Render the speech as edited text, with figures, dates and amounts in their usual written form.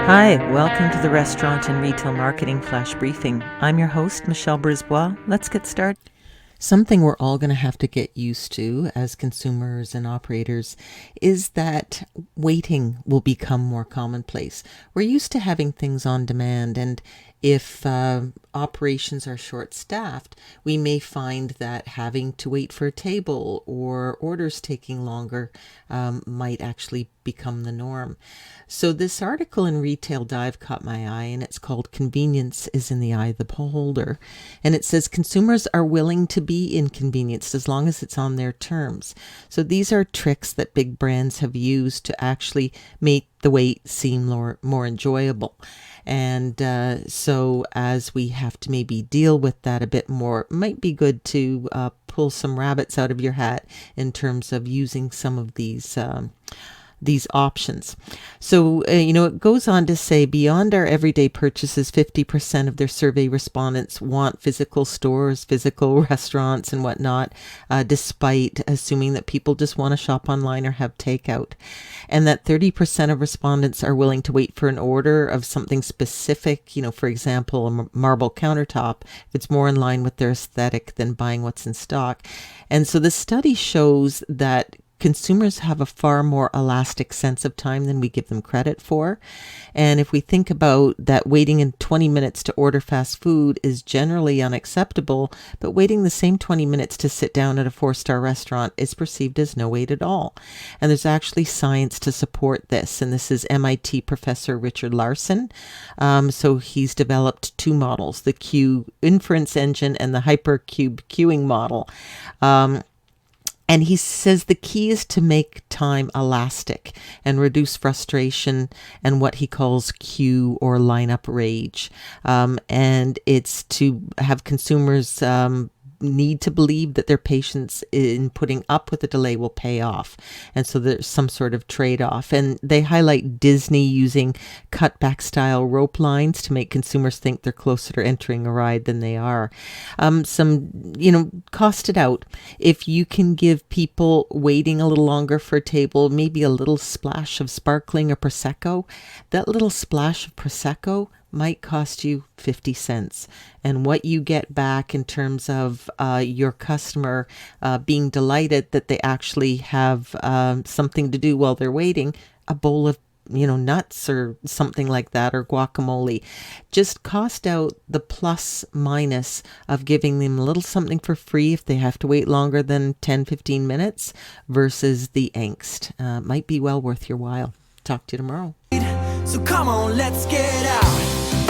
Hi, welcome to the Restaurant and Retail Marketing Flash Briefing. I'm your host, Michelle Brisbois. Let's get started. Something we're all going to have to get used to as consumers and operators is that waiting will become more commonplace. We're used to having things on demand, and if operations are short-staffed, we may find that having to wait for a table or orders taking longer might actually become the norm. So this article in Retail Dive caught my eye, and it's called "Convenience is in the Eye of the Beholder." And it says consumers are willing to be inconvenienced as long as it's on their terms. So these are tricks that big brands have used to actually make the wait seem more enjoyable. And so as we have to maybe deal with that a bit more, it might be good to pull some rabbits out of your hat in terms of using some of these options. So, it goes on to say, beyond our everyday purchases, 50% of their survey respondents want physical stores, physical restaurants and whatnot, despite assuming that people just want to shop online or have takeout. And that 30% of respondents are willing to wait for an order of something specific, for example, a marble countertop, if it's more in line with their aesthetic than buying what's in stock. And so the study shows that consumers have a far more elastic sense of time than we give them credit for. And if we think about that, waiting in 20 minutes to order fast food is generally unacceptable, but waiting the same 20 minutes to sit down at a 4-star restaurant is perceived as no wait at all. And there's actually science to support this. And this is MIT professor Richard Larson. So he's developed two models, the Q inference engine and the hypercube queuing model. And he says the key is to make time elastic and reduce frustration and what he calls queue or lineup rage. And it's to have consumers need to believe that their patience in putting up with the delay will pay off. And so there's some sort of trade-off. And they highlight Disney using cutback style rope lines to make consumers think they're closer to entering a ride than they are. Cost it out. If you can give people waiting a little longer for a table, maybe a little splash of sparkling or Prosecco, that little splash of Prosecco might cost you 50 cents. And what you get back in terms of your customer being delighted that they actually have something to do while they're waiting, a bowl of nuts or something like that, or guacamole. Just cost out the plus minus of giving them a little something for free if they have to wait longer than 10-15 minutes versus the angst. Might be well worth your while. Talk to you tomorrow. So come on, let's get out.